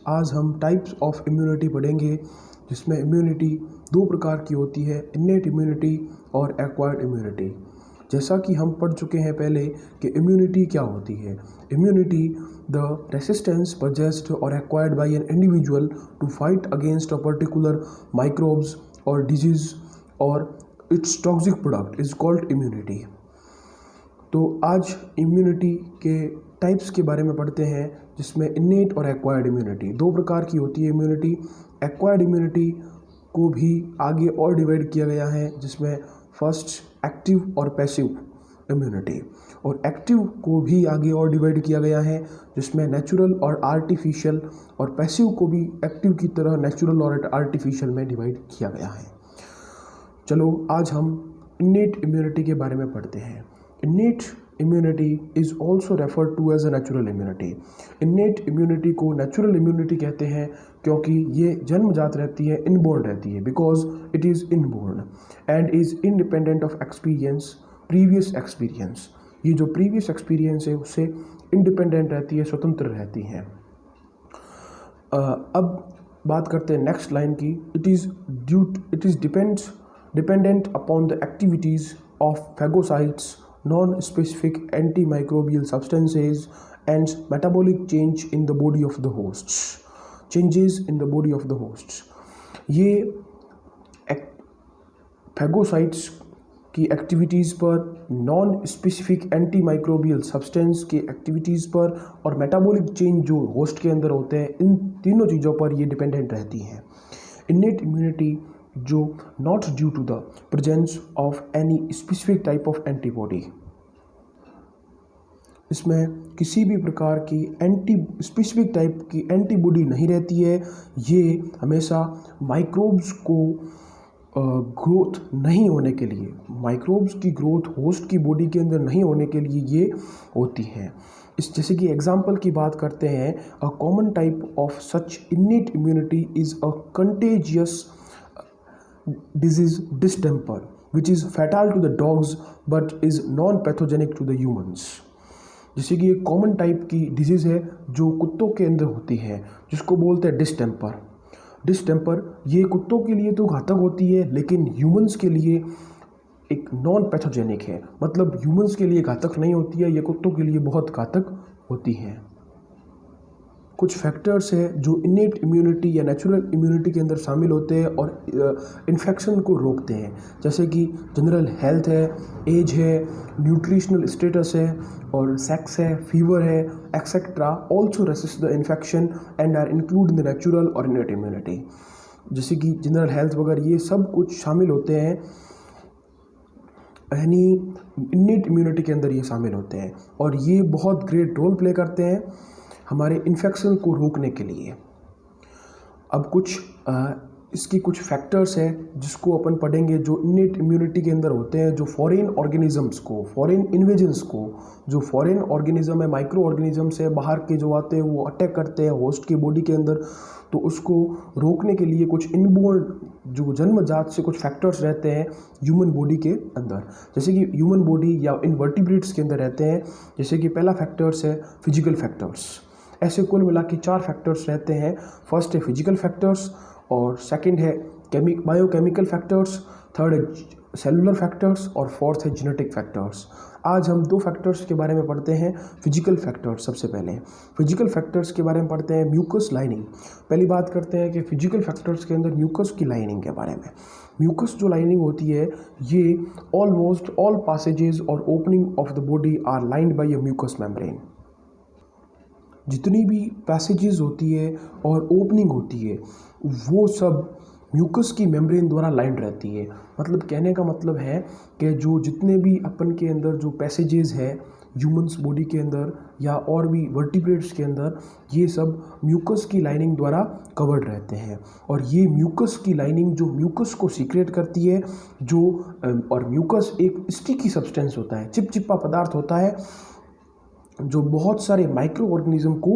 आज हम types of immunity पढ़ेंगे, जिसमें इम्यूनिटी दो प्रकार की होती है, इन्नेट इम्यूनिटी और एक्वायर्ड इम्यूनिटी। जैसा कि हम पढ़ चुके हैं पहले कि इम्यूनिटी क्या होती है। इम्यूनिटी द रेसिस्टेंस पजेस्ड और acquired by an individual to fight against a particular microbes और डिजीज और its toxic product is called immunity. तो आज इम्यूनिटी के टाइप्स के बारे में पढ़ते हैं, जिसमें इन्नेट और एक्वायर्ड इम्यूनिटी दो प्रकार की होती है। इम्यूनिटी एक्वायर्ड इम्यूनिटी को भी आगे और डिवाइड किया गया है, जिसमें फर्स्ट एक्टिव और पैसिव इम्यूनिटी, और एक्टिव को भी आगे और डिवाइड किया गया है, जिसमें नेचुरल और आर्टिफिशियल, और पैसिव को भी एक्टिव की तरह नेचुरल और आर्टिफिशियल में डिवाइड किया गया है। चलो आज हम इन्नेट इम्यूनिटी के बारे में पढ़ते हैं। Innate immunity is also referred to as a natural immunity. Innate immunity को नेचुरल इम्यूनिटी कहते हैं क्योंकि ये जन्मजात रहती है, इनबोर्न रहती है, because it is inborn and is independent of experience, previous experience. ये जो प्रीवियस एक्सपीरियंस है उससे इंडिपेंडेंट रहती है, स्वतंत्र रहती हैं। अब बात करते हैं नेक्स्ट लाइन की। It is dependent upon the activities of phagocytes, non-specific antimicrobial substances and metabolic change in the body of the hosts, changes in the body of the hosts। ये फेगोसाइट्स की एक्टिविटीज़ पर, non specific antimicrobial substance की activities पर, और metabolic change जो host के अंदर होते हैं, इन तीनों चीज़ों पर ये डिपेंडेंट रहती हैं। इन्नेट इम्यूनिटी जो not due to the presence of any specific type of antibody, इसमें किसी भी प्रकार की स्पेसिफिक टाइप की एंटीबॉडी नहीं रहती है। ये हमेशा माइक्रोब्स को ग्रोथ नहीं होने के लिए, माइक्रोब्स की ग्रोथ होस्ट की बॉडी के अंदर नहीं होने के लिए ये होती हैं। इस जैसे कि एग्जांपल की बात करते हैं, a common type of such innate immunity is a contagious disease distemper, which is fatal to the dogs but is non-pathogenic to the humans। जैसे कि एक कॉमन टाइप की डिजीज़ है जो कुत्तों के अंदर होती है, जिसको बोलते हैं डिस्टेम्पर। डिस्टेम्पर ये कुत्तों के लिए तो घातक होती है, लेकिन ह्यूमंस के लिए एक नॉन पैथोजेनिक है, मतलब ह्यूमंस के लिए घातक नहीं होती है, ये कुत्तों के लिए बहुत घातक होती है। कुछ फैक्टर्स हैं जो इन्नेट इम्यूनिटी या नेचुरल इम्यूनिटी के अंदर शामिल होते हैं और इन्फेक्शन को रोकते हैं, जैसे कि जनरल हेल्थ है, एज है, न्यूट्रिशनल स्टेटस है, और सेक्स है, फीवर है, etcetera also resist the infection and are include in the natural और इन्नेट इम्यूनिटी। जैसे कि जनरल हेल्थ वगैरह ये सब कुछ शामिल होते हैं, यानी इन्नेट इम्यूनिटी के अंदर ये शामिल होते हैं, और ये बहुत ग्रेट रोल प्ले करते हैं हमारे इन्फेक्शन को रोकने के लिए। अब इसकी कुछ फैक्टर्स हैं जिसको अपन पढ़ेंगे, जो इन्नेट इम्यूनिटी के अंदर होते हैं, जो फॉरेन ऑर्गेनिजम्स को, फॉरेन इन्वेजन्स को, जो फॉरेन ऑर्गेनिज्म है, माइक्रो ऑर्गेनिजम्स है, बाहर के जो आते हैं वो अटैक करते हैं होस्ट की बॉडी के अंदर, तो उसको रोकने के लिए कुछ इनबोर्न जो जन्मजात से कुछ फैक्टर्स रहते हैं ह्यूमन बॉडी के अंदर, जैसे कि ह्यूमन बॉडी या इनवर्टिब्रेट्स के अंदर रहते हैं। जैसे कि पहला फैक्टर्स है फिजिकल फैक्टर्स। ऐसे कुल मिला के 4 फैक्टर्स रहते हैं। फर्स्ट है फिजिकल फैक्टर्स, और सेकंड है बायोकेमिकल फैक्टर्स, थर्ड है सेलुलर फैक्टर्स, और फोर्थ है जेनेटिक फैक्टर्स। आज हम 2 फैक्टर्स के बारे में पढ़ते हैं। फिजिकल फैक्टर्स, सबसे पहले फिजिकल फैक्टर्स के बारे में पढ़ते हैं। म्यूकस लाइनिंग, पहली बात करते हैं कि फिजिकल फैक्टर्स के अंदर म्यूकस की लाइनिंग के बारे में। म्यूकस जो लाइनिंग होती है, ये ऑलमोस्ट ऑल पासेजेस और opening of the body are lined by a mucous membrane. जितनी भी पैसेजेस होती है और ओपनिंग होती है, वो सब म्यूकस की मेम्ब्रेन द्वारा लाइंड रहती है। मतलब कहने का मतलब है कि जो जितने भी अपन के अंदर जो पैसेजेस है ह्यूमंस बॉडी के अंदर या और भी वर्टिब्रेट्स के अंदर, ये सब म्यूकस की लाइनिंग द्वारा कवर्ड रहते हैं। और ये म्यूकस की लाइनिंग जो म्यूकस को सीक्रेट करती है, और म्यूकस एक स्टिकी सब्सटेंस होता है, चिपचिपा पदार्थ होता है, जो बहुत सारे माइक्रो ऑर्गेनिज्म को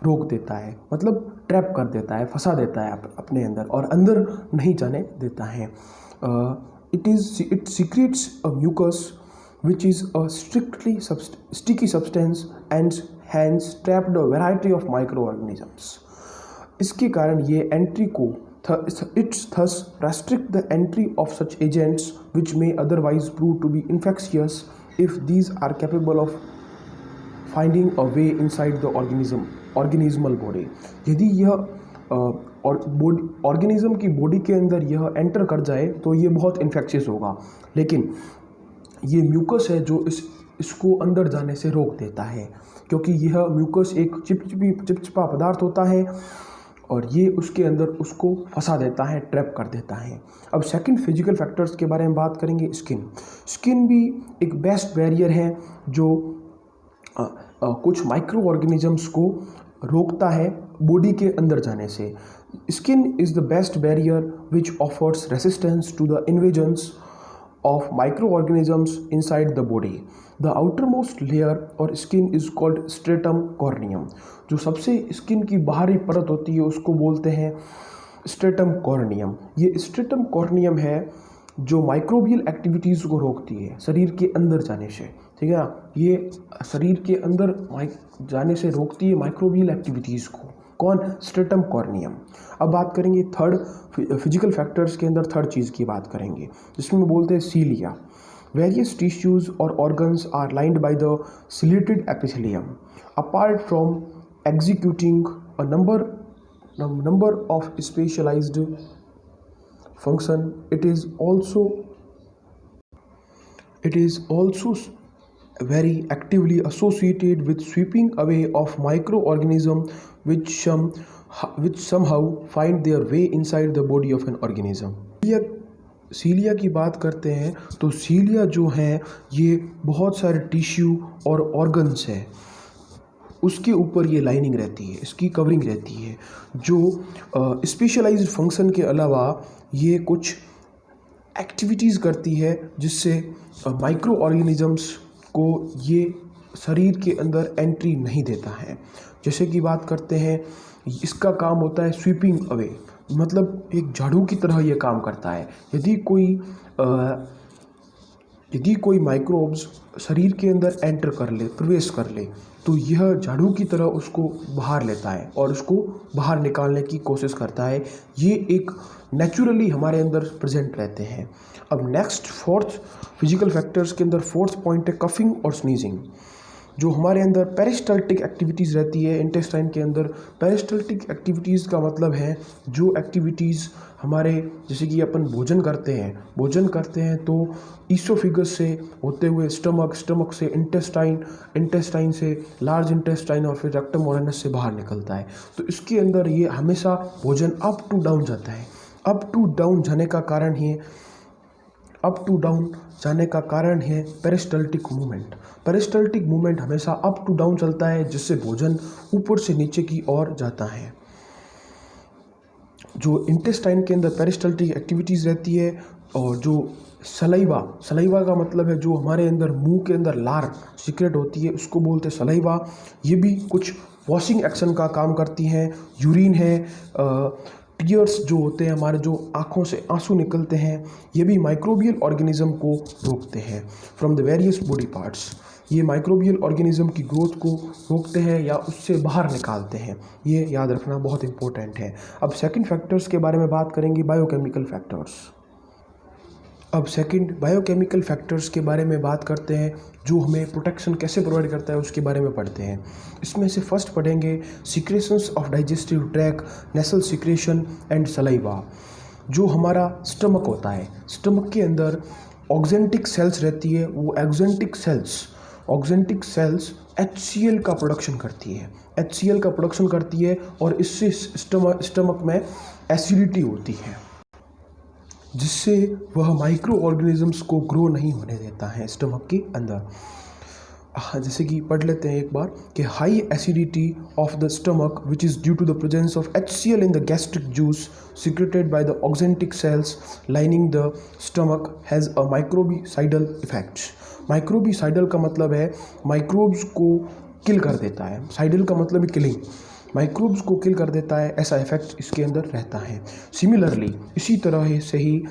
रोक देता है, मतलब ट्रैप कर देता है, फंसा देता है अपने अंदर, और अंदर नहीं जाने देता है। It secretes a mucus which is a strictly sticky substance and hence trapped a variety of microorganisms। इसके कारण ये एंट्री को it's thus restrict the entry of such agents which may otherwise prove to be infectious if these are capable of finding a way inside the organismal body। यदि यह organism की body के अंदर यह एंटर कर जाए तो ये बहुत इन्फेक्शियस होगा, लेकिन ये म्यूकस है जो इसको अंदर जाने से रोक देता है, क्योंकि यह म्यूकस एक चिपचिपा पदार्थ होता है और ये उसके अंदर उसको फंसा देता है, ट्रैप कर देता है। अब सेकंड फिजिकल फैक्टर्स के बारे में बात करेंगे। स्किन भी एक बेस्ट बैरियर है जो कुछ माइक्रो ऑर्गेनिजम्स को रोकता है बॉडी के अंदर जाने से। Skin is the best barrier which offers resistance to the invasions of microorganisms inside the body. The outermost layer और skin is called stratum corneum। जो सबसे स्किन की बाहरी परत होती है उसको बोलते हैं stratum corneum। ये stratum corneum है जो माइक्रोबियल एक्टिविटीज़ को रोकती है शरीर के अंदर जाने से, ठीक है ना। ये शरीर के अंदर जाने से रोकती है माइक्रोबियल एक्टिविटीज़ को। कौन? Stratum corneum. अब बात करेंगे थर्ड फिजिकल फैक्टर्स के अंदर थर्ड चीज़ की बात करेंगे जिसमें बोलते हैं सीलिया। वेरियस टिश्यूज और organs are lined by the ciliated epithelium. Apart from executing a number of specialised function, it is also very actively associated with sweeping away of microorganisms which somehow find their way inside the body of an organism। सीलिया की बात करते हैं तो सीलिया जो है ये बहुत सारे टिश्यू और ऑर्गन्स है, उसके ऊपर ये लाइनिंग रहती है, इसकी कवरिंग रहती है, जो स्पेशलाइज्ड फंक्शन के अलावा ये कुछ एक्टिविटीज़ करती है जिससे माइक्रो ऑर्गेनिजम्स को ये शरीर के अंदर एंट्री नहीं देता है। जैसे कि बात करते हैं, इसका काम होता है स्वीपिंग अवे, मतलब एक झाड़ू की तरह ये काम करता है। यदि कोई माइक्रोब्स शरीर के अंदर एंटर कर ले, प्रवेश कर ले, तो यह झाड़ू की तरह उसको बाहर लेता है और उसको बाहर निकालने की कोशिश करता है। ये एक नेचुरली हमारे अंदर प्रेजेंट रहते हैं। अब नेक्स्ट फोर्थ फिजिकल फैक्टर्स के अंदर फोर्थ पॉइंट है कफिंग और स्नीजिंग। जो हमारे अंदर पेरिस्टाल्टिक एक्टिविटीज़ रहती है इंटेस्टाइन के अंदर। पेरिस्टाल्टिक एक्टिविटीज़ का मतलब है जो एक्टिविटीज़ हमारे, जैसे कि अपन भोजन करते हैं तो ईसोफिगस से होते हुए स्टमक से इंटेस्टाइन से लार्ज इंटेस्टाइन और फिर रेक्टम और एनस से बाहर निकलता है। तो इसके अंदर ये हमेशा भोजन अप टू डाउन जाता है। अप टू डाउन जाने का कारण है पेरिस्टाल्टिक मूवमेंट। पेरिस्टाल्टिक मूवमेंट हमेशा अप टू डाउन चलता है, जिससे भोजन ऊपर से नीचे की ओर जाता है। जो इंटेस्टाइन के अंदर पेरिस्टाल्टिक एक्टिविटीज़ रहती है, और जो सलाइवा का मतलब है जो हमारे अंदर मुंह के अंदर लार सीक्रेट होती है, उसको बोलते हैं सलाइवा। ये भी कुछ वॉशिंग एक्शन का काम करती हैं। यूरिन है, टीयर्स जो होते हैं हमारे, जो आँखों से आंसू निकलते हैं, ये भी माइक्रोबियल ऑर्गेनिज्म को रोकते हैं from the various body parts. ये माइक्रोबियल ऑर्गेनिज्म की ग्रोथ को रोकते हैं या उससे बाहर निकालते हैं। ये याद रखना बहुत इंपॉर्टेंट है। अब सेकंड फैक्टर्स के बारे में बात करेंगे, बायोकेमिकल फैक्टर्स। अब सेकंड बायोकेमिकल फैक्टर्स के बारे में बात करते हैं, जो हमें प्रोटेक्शन कैसे प्रोवाइड करता है उसके बारे में पढ़ते हैं। इसमें से फर्स्ट पढ़ेंगे secretions of digestive track, nasal secretion and saliva. जो हमारा स्टमक होता है, स्टमक के अंदर ऑक्जेंटिक सेल्स रहती है। वो ऑक्जेंटिक सेल्स HCl का प्रोडक्शन करती है और इससे स्टमक में एसिडिटी होती है, जिससे वह माइक्रो ऑर्गेनिजम्स को ग्रो नहीं होने देता है स्टमक के अंदर। जैसे कि पढ़ लेते हैं एक बार कि high acidity of the stomach which is due to the presence of HCl in the gastric juice secreted by the oxyntic cells lining the stomach has a microbicidal effect. Microbicidal का मतलब है माइक्रोब्स को किल कर देता है। साइडल का मतलब है किलिंग, माइक्रोब्स को किल कर देता है, ऐसा इफेक्ट इसके अंदर रहता है। सिमिलरली इसी तरह से ही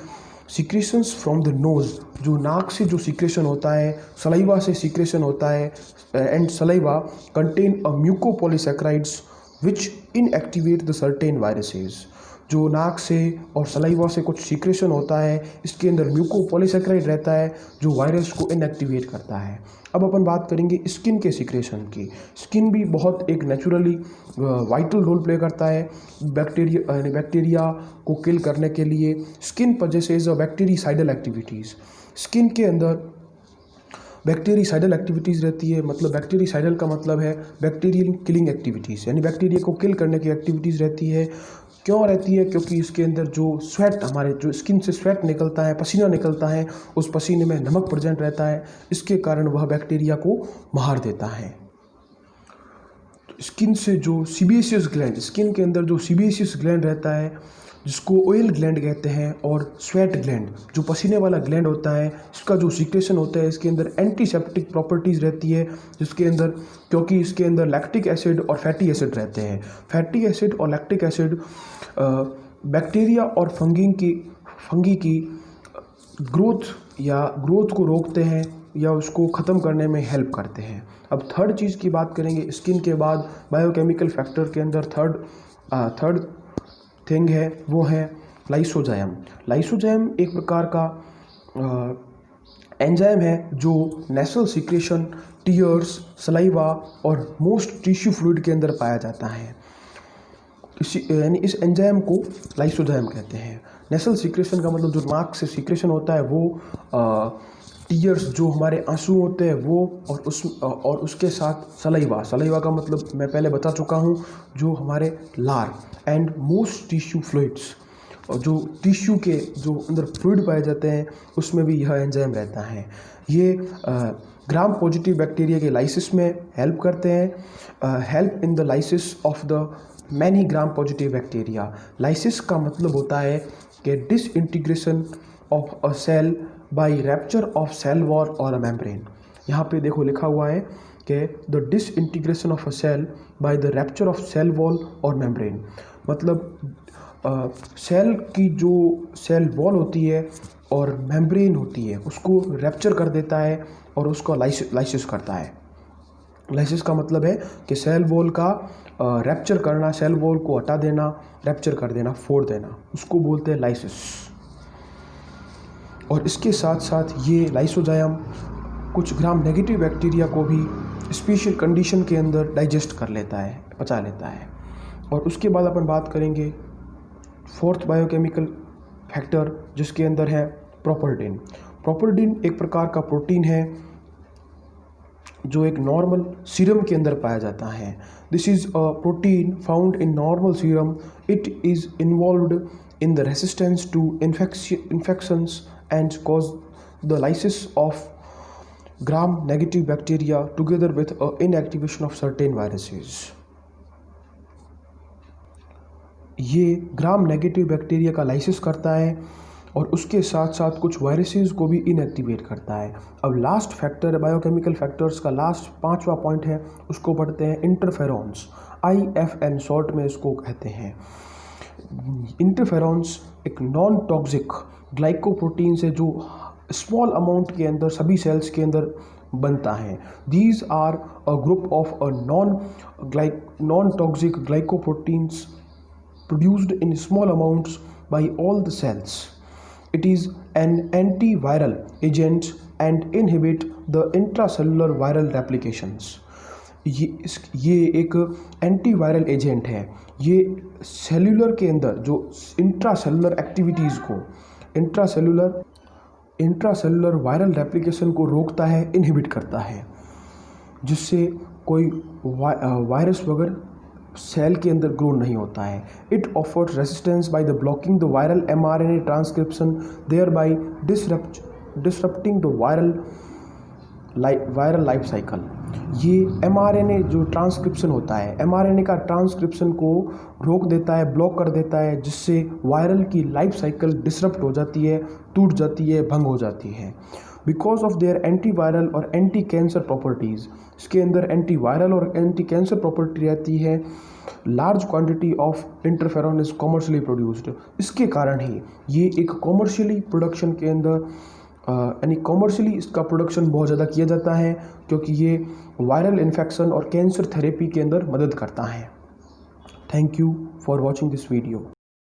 सिक्रेशंस फ्रॉम द नोज़, जो नाक से जो सिक्रेशन होता है, सलाइवा से सिक्रेशन होता है, and saliva contain a mucopolysaccharides which inactivate the certain viruses. जो नाक से और सलाइवा से कुछ सीक्रेशन होता है, इसके अंदर म्यूकोपॉलीसेकेराइड रहता है जो वायरस को इनएक्टिवेट करता है। अब अपन बात करेंगे स्किन के सीक्रेशन की। स्किन भी बहुत एक नेचुरली वाइटल रोल प्ले करता है बैक्टीरिया को किल करने के लिए। Skin possesses a bactericidal activities. Skin के अंदर बैक्टीरिसाइडल एक्टिविटीज़ रहती है, मतलब बैक्टीरिसाइडल का मतलब है बैक्टीरियल किलिंग एक्टिविटीज़, यानी बैक्टीरिया को किल करने की एक्टिविटीज़ रहती है। क्यों रहती है? क्योंकि इसके अंदर जो स्वेट, हमारे जो स्किन से स्वेट निकलता है, पसीना निकलता है, उस पसीने में नमक प्रेजेंट रहता है, इसके कारण वह बैक्टीरिया को मार देता है। स्किन से जो सीबेसियस ग्लैंड, स्किन के अंदर जो सीबेसियस ग्लैंड रहता है जिसको ऑयल ग्लैंड कहते हैं, और स्वेट ग्लैंड जो पसीने वाला ग्लैंड होता है, इसका जो सीक्रेशन होता है, इसके अंदर एंटीसेप्टिक प्रॉपर्टीज़ रहती है, जिसके अंदर, क्योंकि इसके अंदर लैक्टिक एसिड और फैटी एसिड रहते हैं। फैटी एसिड और लैक्टिक एसिड बैक्टीरिया और फंगी की ग्रोथ को रोकते हैं या उसको ख़त्म करने में हेल्प करते हैं। अब थर्ड चीज़ की बात करेंगे स्किन के बाद, बायोकेमिकल फैक्टर के अंदर थर्ड थिंग है, वो है लाइसोजाइम। लाइसोजाइम एक प्रकार का एंजाइम है जो नेसल सीक्रेशन, टीयर्स, सलाइवा और मोस्ट टिश्यू फ्लूइड के अंदर पाया जाता है। यानी इस एंजाइम को लाइसोजाइम कहते हैं। नेसल सीक्रेशन का मतलब जो नाक से सीक्रेशन होता है वो, टीयर्स जो हमारे आंसू होते हैं वो, और उसके साथ सलाइवा का मतलब मैं पहले बता चुका हूँ, जो हमारे लार, एंड मोस्ट टिश्यू फ्लूइड्स, और जो टिश्यू के जो अंदर फ्लूइड पाए जाते हैं उसमें भी यह एंजाइम रहता है। ये ग्राम पॉजिटिव बैक्टीरिया के लाइसिस में हेल्प करते हैं। Help in the lysis of the many gram positive bacteria. Lysis का मतलब होता है कि disintegration of a cell by rupture of cell wall और अ मेम्ब्रेन। यहाँ पे देखो लिखा हुआ है कि the disintegration of a cell by the rupture of cell wall और मेम्ब्रेन, मतलब सेल की जो सेल वॉल होती है और मेम्ब्रेन होती है उसको रैप्चर कर देता है और उसको लाइसिस करता है। लाइसिस का मतलब है कि सेल वॉल का रैप्चर करना, सेल वॉल को हटा देना, रैप्चर कर देना, फोड़ देना, उसको बोलते हैं लाइसिस। और इसके साथ साथ ये लाइसोजाइम कुछ ग्राम नेगेटिव बैक्टीरिया को भी स्पेशल कंडीशन के अंदर डाइजेस्ट कर लेता है, पचा लेता है। और उसके बाद अपन बात करेंगे फोर्थ बायोकेमिकल फैक्टर, जिसके अंदर है प्रोपर्डिन। प्रोपर्डिन एक प्रकार का प्रोटीन है जो एक नॉर्मल सीरम के अंदर पाया जाता है। This is a protein found in normal serum. It is involved in the resistance to infections and cause the lysis of gram negative bacteria together with inactivation of certain viruses। ये gram negative bacteria का lysis करता है और उसके साथ साथ कुछ viruses को भी इनएक्टिवेट करता है। अब लास्ट फैक्टर बायोकेमिकल फैक्टर्स का लास्ट 5वां पॉइंट है, उसको पढ़ते हैं इंटरफेरॉन्स। IFN शॉर्ट में इसको कहते हैं। इंटरफेरॉन्स एक नॉन टॉक्सिक ग्लाइकोप्रोटीन से जो स्मॉल अमाउंट के अंदर सभी सेल्स के अंदर बनता है। These are a group of a non toxic glycoproteins produced in small amounts by all the cells. It is an antiviral agent and inhibit the intracellular viral replications. ये एक antiviral agent है। ये cellular के अंदर जो intracellular activities को, intracellular viral replication को रोकता है, इनहिबिट करता है, जिससे कोई वायरस वगैरह सेल के अंदर ग्रो नहीं होता है। It offers resistance by the blocking the viral mRNA transcription, thereby disrupting the viral life cycle. ये mRNA जो ट्रांसक्रिप्शन होता है, mRNA का ट्रांसक्रिप्शन को रोक देता है, ब्लॉक कर देता है, जिससे वायरल की लाइफ साइकिल डिसरप्ट हो जाती है, टूट जाती है, भंग हो जाती है। बिकॉज ऑफ देयर एंटीवायरल और एंटी कैंसर प्रॉपर्टीज़, इसके अंदर एंटीवायरल और एंटी कैंसर प्रॉपर्टी रहती है। Large quantity of interferon is commercially produced. इसके कारण ही ये एक कॉमर्शियली प्रोडक्शन के अंदर, यानी कॉमर्शियली इसका प्रोडक्शन बहुत ज़्यादा किया जाता है, क्योंकि ये वायरल इन्फेक्शन और कैंसर थेरेपी के अंदर मदद करता है। Thank you for watching this video.